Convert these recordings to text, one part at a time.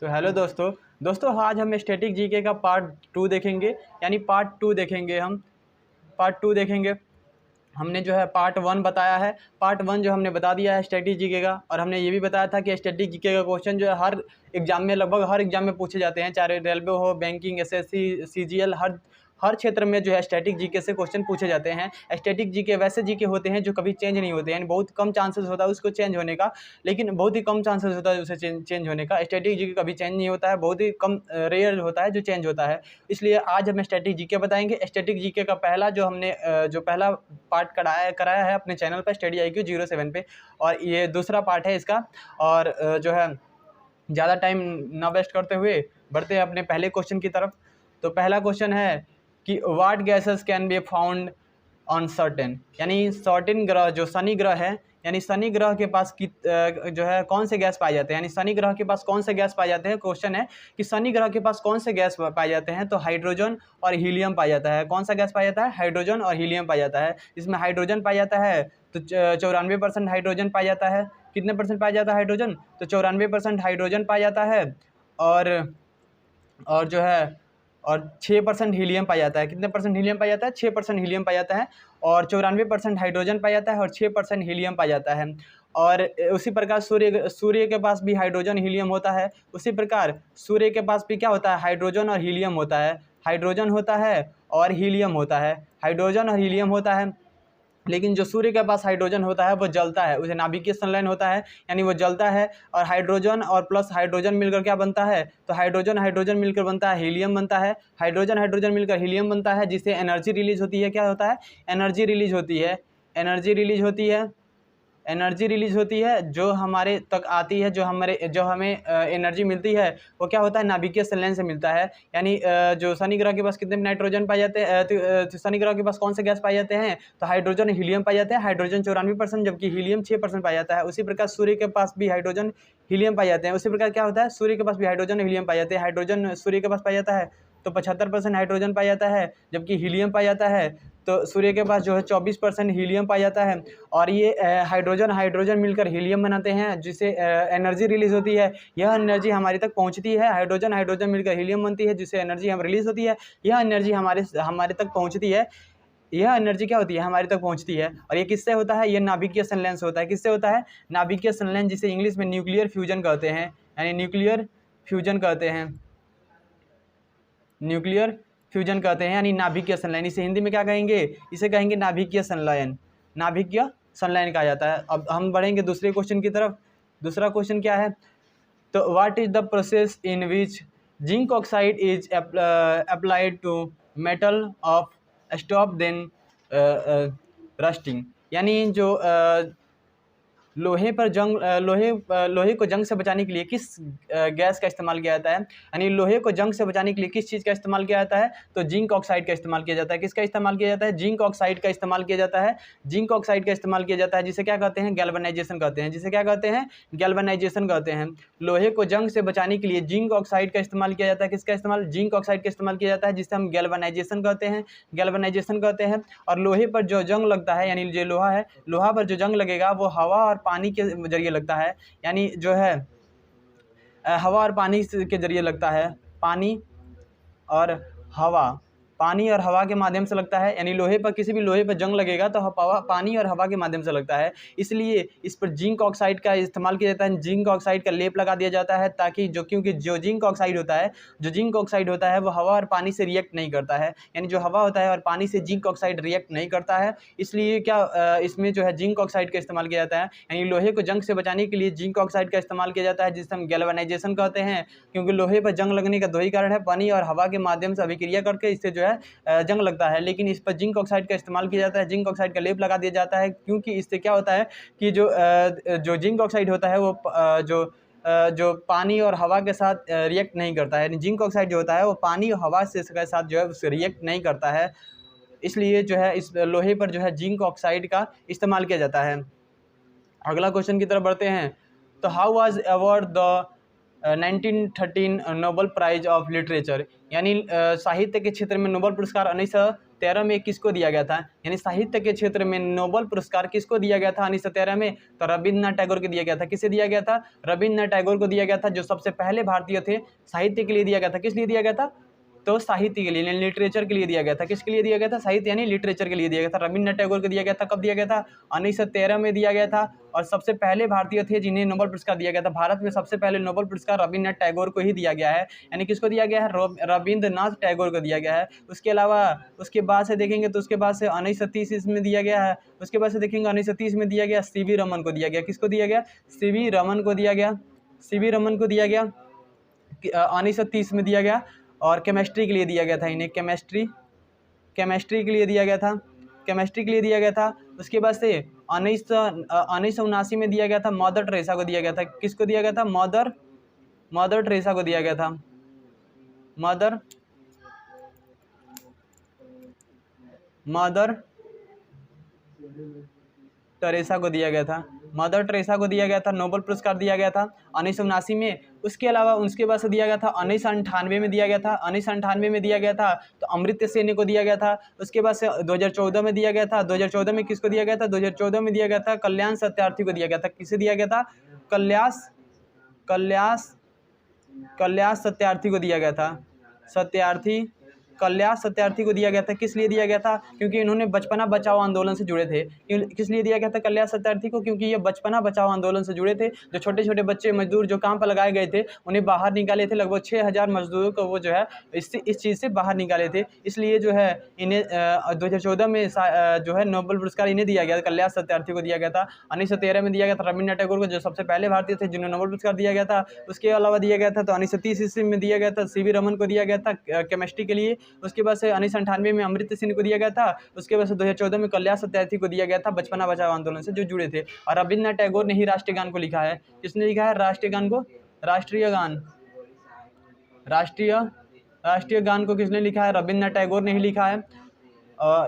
तो हेलो दोस्तों। आज हम स्टैटिक जीके का पार्ट 2 देखेंगे, यानी पार्ट 2 देखेंगे। हम पार्ट 2 देखेंगे। हमने जो है पार्ट 1 बताया है, पार्ट 1 जो हमने बता दिया है स्टैटिक जीके का, और हमने ये भी बताया था कि स्टैटिक जीके का क्वेश्चन जो है हर एग्जाम में, लगभग हर एग्जाम में पूछे जाते हैं, चाहे रेलवे हो, बैंकिंग, एसएससी, सीजीएल, हर क्षेत्र में जो है स्टैटिक जीके से क्वेश्चन पूछे जाते हैं। स्टैटिक जीके वैसे जीके होते हैं जो कभी चेंज नहीं होते हैं, यानी बहुत कम चांसेस होता है उसको चेंज होने का, लेकिन बहुत ही कम चांसेस होता है उसे चेंज होने का। स्टैटिक जीके कभी चेंज नहीं होता है, बहुत ही कम रेयर होता है जो चेंज होता है। इसलिए आज हमें स्टैटिक जीके बताएंगे। स्टैटिक जीके का पहला जो हमने जो पहला पार्ट कराया है अपने चैनल पर स्टडी IQ 07 पे, और ये दूसरा पार्ट है इसका। और जो है ज़्यादा टाइम ना वेस्ट करते हुए बढ़ते हैं अपने पहले क्वेश्चन की तरफ। तो पहला क्वेश्चन है कि what gases can be found on certain, यानी सर्टेन ग्रह जो शनि ग्रह है, यानी शनि ग्रह के पास जो है कौन से गैस पाए जाते हैं, यानी शनि ग्रह के पास कौन से गैस पाए जाते हैं। क्वेश्चन है कि शनि ग्रह के पास कौन से गैस पाए जाते हैं, तो हाइड्रोजन और हीलियम पाया जाता है। कौन सा गैस पाया जाता है? हाइड्रोजन और हीलियम पाया जाता है। इसमें हाइड्रोजन पाया जाता है तो 94% हाइड्रोजन पाया जाता है। कितने परसेंट पाया जाता है हाइड्रोजन? तो 94% हाइड्रोजन पाया जाता है। और जो है और 6% हीलियम पाया जाता है। कितने परसेंट हीलियम पाया जाता है? 6% हीलियम पाया जाता है। और 94% हाइड्रोजन पाया जाता है और 6% हीलियम पाया जाता है। और उसी प्रकार सूर्य के पास भी हाइड्रोजन हीलियम होता है। उसी प्रकार सूर्य के पास भी क्या होता है? हाइड्रोजन और हीलियम होता है। हाइड्रोजन होता है और हीलियम होता है। हाइड्रोजन और हीलियम होता है, लेकिन जो सूर्य के पास हाइड्रोजन होता है वो जलता है, उसे नाभिकीय संलयन होता है, यानी वो जलता है। और हाइड्रोजन और प्लस हाइड्रोजन मिलकर क्या बनता है? तो हाइड्रोजन हाइड्रोजन मिलकर बनता है हीलियम बनता है। हाइड्रोजन हाइड्रोजन मिलकर हीलियम बनता है, जिससे एनर्जी रिलीज होती है। क्या होता है? एनर्जी रिलीज होती है। एनर्जी रिलीज होती है। एनर्जी रिलीज होती है जो हमारे तक आती है, जो हमें एनर्जी मिलती है वो क्या होता है? नाभिकीय संलयन से मिलता है। यानी जो शनि ग्रह के पास कितने नाइट्रोजन पाए जाते हैं, तो शनि ग्रह के पास कौन से गैस पाए जाते हैं? तो हाइड्रोजन हीलियम पाए जाते हैं। हाइड्रोजन 94%, जबकि हीलियम 6% पाया जाता है। उसी प्रकार सूर्य के पास भी हाइड्रोजन हीलियम पाए जाते हैं। उसी प्रकार क्या होता है? सूर्य के पास भी हाइड्रोजन हीलियम पाए जाते हैं। हाइड्रोजन सूर्य के पास पाया जाता है तो 75% हाइड्रोजन पाया जाता है, जबकि हीलियम पाया जाता है तो सूर्य के पास जो है 24% हीलियम पाया जाता है। और ये हाइड्रोजन हाइड्रोजन मिलकर हीलियम बनाते हैं, जिससे एनर्जी रिलीज होती है। यह एनर्जी हमारे तक पहुंचती है। हाइड्रोजन हाइड्रोजन मिलकर हीलियम बनती है, जिससे एनर्जी हम रिलीज होती है। यह एनर्जी हमारे तक पहुंचती है। यह एनर्जी क्या होती है? हमारे तक पहुंचती है। और ये किससे होता है? ये नाभिकीय संलयन से होता है। किससे होता है? नाभिकीय संलयन, जिसे इंग्लिश में न्यूक्लियर फ्यूजन कहते हैं, यानी न्यूक्लियर फ्यूजन कहते हैं। न्यूक्लियर फ्यूजन कहते हैं, यानी नाभिकीय संलयन। इसे हिंदी में क्या कहेंगे? इसे कहेंगे नाभिकीय संलयन। नाभिकीय संलयन कहा जाता है। अब हम बढ़ेंगे दूसरे क्वेश्चन की तरफ। दूसरा क्वेश्चन क्या है? तो what is the process in which zinc oxide is applied to metal of stop then rusting, यानी जो लोहे को जंग से बचाने के लिए किस गैस का इस्तेमाल किया जाता है? यानी लोहे को जंग से बचाने के लिए किस चीज़ का इस्तेमाल किया जाता है? तो जिंक ऑक्साइड का इस्तेमाल किया जाता है। किसका इस्तेमाल किया जाता है? जिंक ऑक्साइड का इस्तेमाल किया जाता है। जिंक ऑक्साइड का इस्तेमाल किया जाता है, जिसे क्या कहते हैं? गैल्वेनाइजेशन कहते हैं। जिसे क्या कहते हैं? गैल्वेनाइजेशन कहते हैं। लोहे को जंग से बचाने के लिए जिंक ऑक्साइड का इस्तेमाल किया जाता है। किसका इस्तेमाल? जिंक ऑक्साइड का इस्तेमाल किया जाता है, जिसे हम गैल्वेनाइजेशन कहते हैं। गैल्वेनाइजेशन कहते हैं। और लोहे पर जो जंग लगता है, यानी जो लोहा है, लोहा पर जो जंग लगेगा वो हवा और पानी के जरिए लगता है। यानी जो है हवा और पानी के जरिए लगता है। पानी और हवा के माध्यम से लगता है। यानी लोहे पर, किसी भी लोहे पर जंग लगेगा तो पानी और हवा के माध्यम से लगता है। इसलिए इस पर जिंक ऑक्साइड का इस्तेमाल किया जाता है। जिंक ऑक्साइड का लेप लगा दिया जाता है, ताकि क्योंकि जो जिंक ऑक्साइड होता है वो हवा और पानी से रिएक्ट नहीं करता है। यानी जो हवा होता है और पानी से जिंक ऑक्साइड रिएक्ट नहीं करता है, इसलिए इसमें जो है जिंक ऑक्साइड का इस्तेमाल किया जाता है। यानी लोहे को जंग से बचाने के लिए जिंक ऑक्साइड का इस्तेमाल किया जाता है, जिसे हम गैल्वेनाइजेशन कहते हैं। क्योंकि लोहे पर जंग लगने का दो ही कारण है, पानी और हवा के माध्यम से अभिक्रिया करके इससे जो है जंग लगता है। लेकिन इस पर जिंक ऑक्साइड का इस्तेमाल किया जाता है। जिंक ऑक्साइड का लेप लगा दिया जाता है, क्योंकि इससे क्या होता है कि जो जिंक ऑक्साइड होता है वो जो पानी और हवा के साथ रिएक्ट नहीं करता है। जिंक ऑक्साइड जो होता है वो पानी और हवा के साथ जो है उससे रिएक्ट नहीं करता है। इसलिए जो है इस लोहे पर जो है जिंक ऑक्साइड का इस्तेमाल किया जाता है। अगला क्वेश्चन की तरफ बढ़ते हैं। तो how was award the 1913 Nobel prize of literature, यानी साहित्य के क्षेत्र में नोबेल पुरस्कार 1913 में किसको दिया गया था, यानी साहित्य के क्षेत्र में नोबेल पुरस्कार किसको दिया गया था 1913 में, तो रविन्द्रनाथ टैगोर को दिया गया था। किसे दिया गया था, रविन्द्रनाथ टैगोर को दिया गया था, जो सबसे पहले भारतीय थे। साहित्य के लिए दिया गया था, किस लिए दिया गया था, तो साहित्य के लिए, लिटरेचर के लिए दिया गया था। किसके लिए दिया गया था, साहित्य यानी लिटरेचर के लिए दिया गया था। रविन्द्रनाथ टैगोर को दिया गया था, कब दिया गया था, 1913 में दिया गया था। और सबसे पहले भारतीय थे जिन्हें नोबेल पुरस्कार दिया गया था। भारत में सबसे पहले नोबेल पुरस्कार रविन्द्रनाथ टैगोर को ही दिया गया है, यानी किसको दिया गया है, रविन्द्रनाथ टैगोर को दिया गया है। उसके अलावा उसके बाद से देखेंगे तो उसके बाद से 1930 में दिया गया है। उसके बाद से देखेंगे 1930 में दिया गया सीवी रमन को दिया गया। किसको दिया गया, सीवी रमन को दिया गया, सीवी रमन को दिया गया 1930 में दिया गया। और केमिस्ट्री के लिए दिया गया था इन्हें, केमिस्ट्री के लिए दिया गया था, केमिस्ट्री के लिए दिया गया था। उसके बाद से 1979 में दिया गया था मदर टेरेसा को दिया गया था। किसको दिया गया था, मदर टेरेसा को दिया गया था, मदर टेरेसा को दिया गया था, मदर टेरेसा को दिया गया था, नोबेल पुरस्कार दिया गया था 1979 में। उसके अलावा उसके बाद से दिया गया था 1998 में दिया गया था, 1998 में दिया गया था तो अमृत्य सेन को दिया गया था। उसके बाद से 2014 में दिया गया था, 2014 में किसको दिया गया था, 2014 में दिया गया था कल्याण सत्यार्थी को दिया गया था। किसे दिया गया था, कल्याण सत्यार्थी को दिया गया था, कल्याण सत्यार्थी को दिया गया था। किस लिए दिया गया था, क्योंकि इन्होंने बचपना बचाओ आंदोलन से जुड़े थे। किस लिए दिया गया था कल्याण सत्यार्थी को, क्योंकि ये बचपना बचाओ आंदोलन से जुड़े थे। जो छोटे छोटे बच्चे मजदूर जो काम पर लगाए गए थे उन्हें बाहर निकाले थे, लगभग 6000 मजदूरों को वो जो है इस चीज़ से बाहर निकाले थे। इसलिए जो है इन्हें 2014 में जो है नोबेल पुरस्कार इन्हें दिया गया, कल्याण सत्यार्थी को दिया गया था। 1913 में दिया गया था रविन्द्रनाथ टैगोर को, जो सबसे पहले भारतीय थे जिन्हें नोबेल पुरस्कार दिया गया था। उसके अलावा दिया गया था तो 1930 ईस्वी में दिया गया था सीवी रमन को दिया गया था केमिस्ट्री के लिए। उसके बाद से 1998 में अमृत्य सेन को दिया गया था। उसके बाद से 2014 में कल्याण सत्यार्थी को दिया गया था, बचपना बचाओ आंदोलन से जो जुड़े थे। और रविन्द्रनाथ टैगोर ने ही राष्ट्रीय गान को लिखा है। किसने लिखा है राष्ट्रीय गान को, राष्ट्रीय गान को किसने लिखा है, रविन्द्रनाथ टैगोर ने ही लिखा है।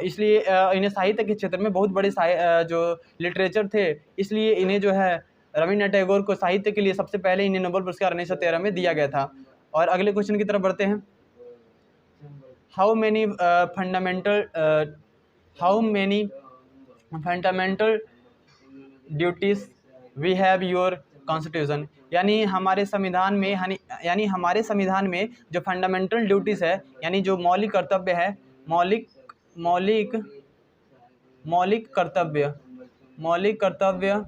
इसलिए इन्हें साहित्य के क्षेत्र में बहुत बड़े जो लिटरेचर थे, इसलिए इन्हें जो है रविन्द्रनाथ टैगोर को साहित्य के लिए सबसे पहले इन्हें नोबेल पुरस्कार 1913 में दिया गया था। और अगले क्वेश्चन की तरफ बढ़ते हैं। How many fundamental duties we have your constitution, यानी हमारे संविधान में जो फंडामेंटल ड्यूटीज़ है, यानी जो मौलिक कर्तव्य है, मौलिक कर्तव्य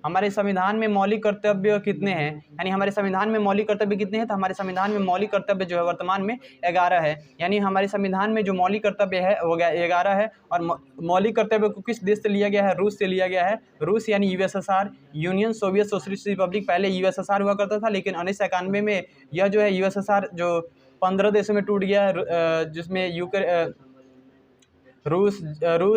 हमारे संविधान में मौलिक कर्तव्य कितने हैं, यानी हमारे संविधान में मौलिक कर्तव्य कितने हैं, तो हमारे संविधान में मौलिक कर्तव्य जो है वर्तमान में 11 है। यानी हमारे संविधान में जो मौलिक कर्तव्य है वो 11 है। और मौलिक कर्तव्य को किस देश से लिया गया है, रूस से लिया गया है। रूस यानी USSR, union Soviet socialist Republic, पहले यूएसएसआर हुआ करता था, लेकिन 1991 में यह जो है यूएसएसआर जो 15 देशों में टूट गया, जिसमें रूस,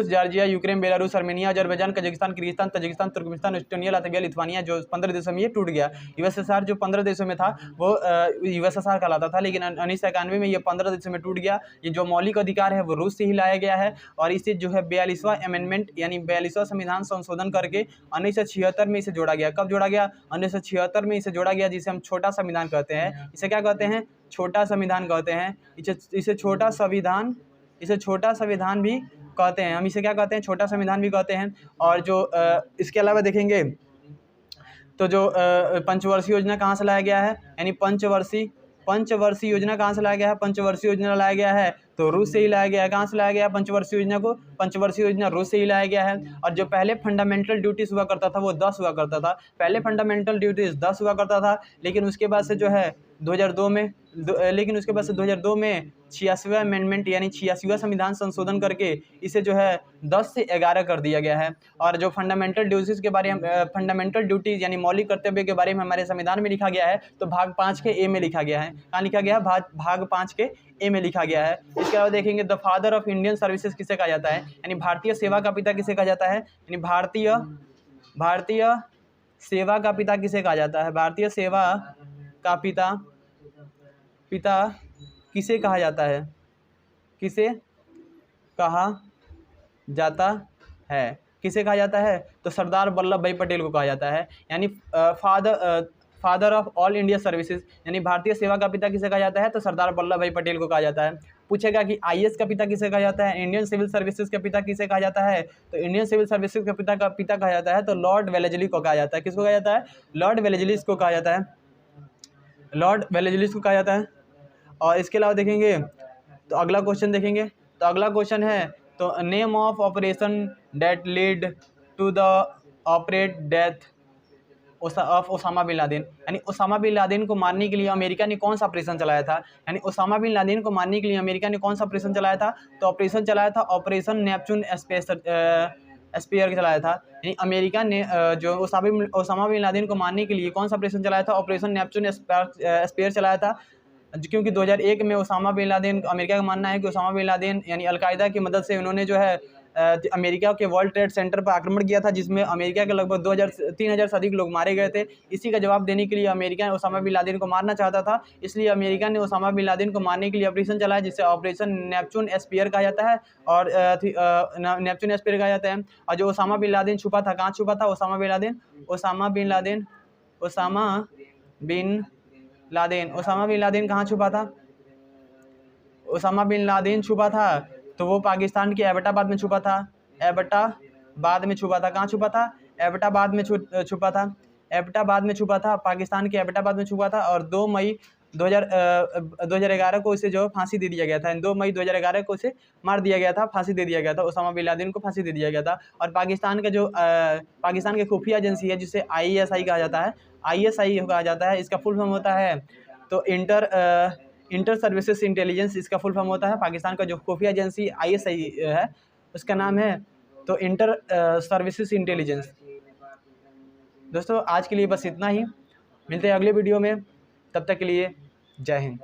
Georgia, Ukraine, Belarus, Armenia, Azerbaijan, Kazakhstan, Kyrgyzstan, Tajikistan, Turkmenistan, Estonia, Latvia, Lithuania, जो 15 देशों में ये टूट गया। यूएसएसआर जो 15 देशों में था वो यूएसएसआर कहलाता था, लेकिन 1991 में ये 15 देशों में टूट गया। ये जो मौलिक अधिकार है वो रूस से ही लाया गया है। और इसे जो है 42वां अमेंडमेंट यानी 42वां संविधान संशोधन करके 1976 में इसे जोड़ा गया। कब जोड़ा गया, 1976 में इसे जोड़ा गया, जिसे हम छोटा संविधान कहते हैं। इसे क्या कहते हैं, छोटा संविधान कहते हैं। इसे छोटा संविधान भी कहते हैं। हम इसे क्या कहते हैं, छोटा संविधान भी कहते हैं। और जो इसके अलावा देखेंगे तो जो पंचवर्षीय योजना कहाँ से लाया गया है, यानी पंचवर्षीय योजना कहाँ से लाया गया है, पंचवर्षीय योजना लाया गया है तो रूस से ही लाया गया है। कहाँ से लाया गया है पंचवर्षीय योजना को, पंचवर्षीय योजना रूस से ही लाया गया है। और जो पहले फंडामेंटल ड्यूटीज़ हुआ करता था वो 10 हुआ करता था। पहले फंडामेंटल ड्यूटीज़ 10 हुआ करता था, लेकिन उसके बाद से जो है 2002 में 86वां अमेंडमेंट यानी 86वां संविधान संशोधन करके इसे जो है 10 से 11 कर दिया गया है। और जो फंडामेंटल ड्यूटीज़ के बारे में, फंडामेंटल ड्यूटीज़ यानी मौलिक कर्तव्य के बारे में हमारे संविधान में लिखा गया है तो भाग 5 के ए में लिखा गया है। कहाँ लिखा गया है, भाग 5 के ए में लिखा गया है। इसके अलावा देखेंगे the father of Indian services किसे कहा जाता है, यानी भारतीय सेवा का पिता किसे कहा जाता है, यानी भारतीय सेवा का पिता किसे कहा जाता है, भारतीय सेवा का पिता किसे कहा जाता है, किसे कहा जाता है तो सरदार वल्लभ भाई पटेल को कहा जाता है। यानी father of all India services यानी भारतीय सेवा का पिता किसे कहा जाता है तो सरदार वल्लभ भाई पटेल को कहा जाता है। पूछेगा कि आईएएस का पिता किसे कहा जाता है, इंडियन सिविल सर्विसेज का पिता किसे कहा जाता है, तो इंडियन सिविल सर्विसेज का पिता कहा जाता है तो लॉर्ड वेलेस्ली को कहा जाता है। किसको कहा जाता है? लॉर्ड वेलेस्ली को कहा जाता है, लॉर्ड वेलेस्ली को कहा जाता है। और इसके अलावा देखेंगे तो अगला क्वेश्चन देखेंगे, तो अगला क्वेश्चन है तो name of operation that lead to the operate death of Osama bin Laden, यानी ओसामा बिन लादेन को मारने के लिए अमेरिका ने कौन सा ऑपरेशन चलाया था, यानी ओसामा बिन लादेन को मारने के लिए अमेरिका ने कौन सा ऑपरेशन चलाया था, तो ऑपरेशन चलाया था ऑपरेशन नेपच्यून स्पेयर चलाया था। यानी अमेरिका ने जो ओसामा बिन लादेन को मारने के लिए कौन सा ऑपरेशन चलाया था, ऑपरेशन नेपच्यून स्पेयर चलाया था। क्योंकि 2001 में ओसामा बिन लादेन, अमेरिका का मानना है कि ओसामा बिन लादेन यानी अलकायदा की मदद से उन्होंने जो है अमेरिका के वर्ल्ड ट्रेड सेंटर पर आक्रमण किया था, जिसमें अमेरिका के लगभग 3,000 से अधिक लोग मारे गए थे। इसी का जवाब देने के लिए अमेरिका ओसामा बिन लादेन को मारना चाहता था, इसलिए अमेरिका ने ओसामा बिन लादेन को मारने के लिए ऑपरेशन चलाया, जिसे ऑपरेशन नेपच्यून स्पेयर कहा जाता है। और नेपच्यून स्पेयर कहा जाता है। और जो ओसामा बिन लादेन छुपा था, कहाँ छुपा था Osama bin Laden? Osama bin Laden कहाँ छुपा था? ओसामा बिन लादेन छुपा था तो वो पाकिस्तान के एबटाबाद में छुपा था, एबटाबाद में छुपा था। कहाँ छुपा था? एबटाबाद में छुपा था, एबटाबाद में छुपा था, पाकिस्तान के एबटाबाद में छुपा था। और 2 मई 2011 को इसे जो फांसी दे दिया गया था। 2 मई 2011 को इसे मार दिया गया था, फांसी दे दिया गया था, ओसामा बिन लादेन को फांसी दे दिया गया था। और पाकिस्तान का जो पाकिस्तान की खुफिया एजेंसी है, जिसे ISI कहा जाता है, ISI कहा जाता है, इसका फुल फॉर्म होता है तो इंटर सर्विसेज इंटेलिजेंस, इसका फुल फॉर्म होता है। पाकिस्तान का जो खुफिया एजेंसी ISI है उसका नाम है तो इंटर सर्विसेज इंटेलिजेंस। दोस्तों आज के लिए बस इतना ही, मिलते हैं अगले वीडियो में, तब तक के लिए जय हिंद।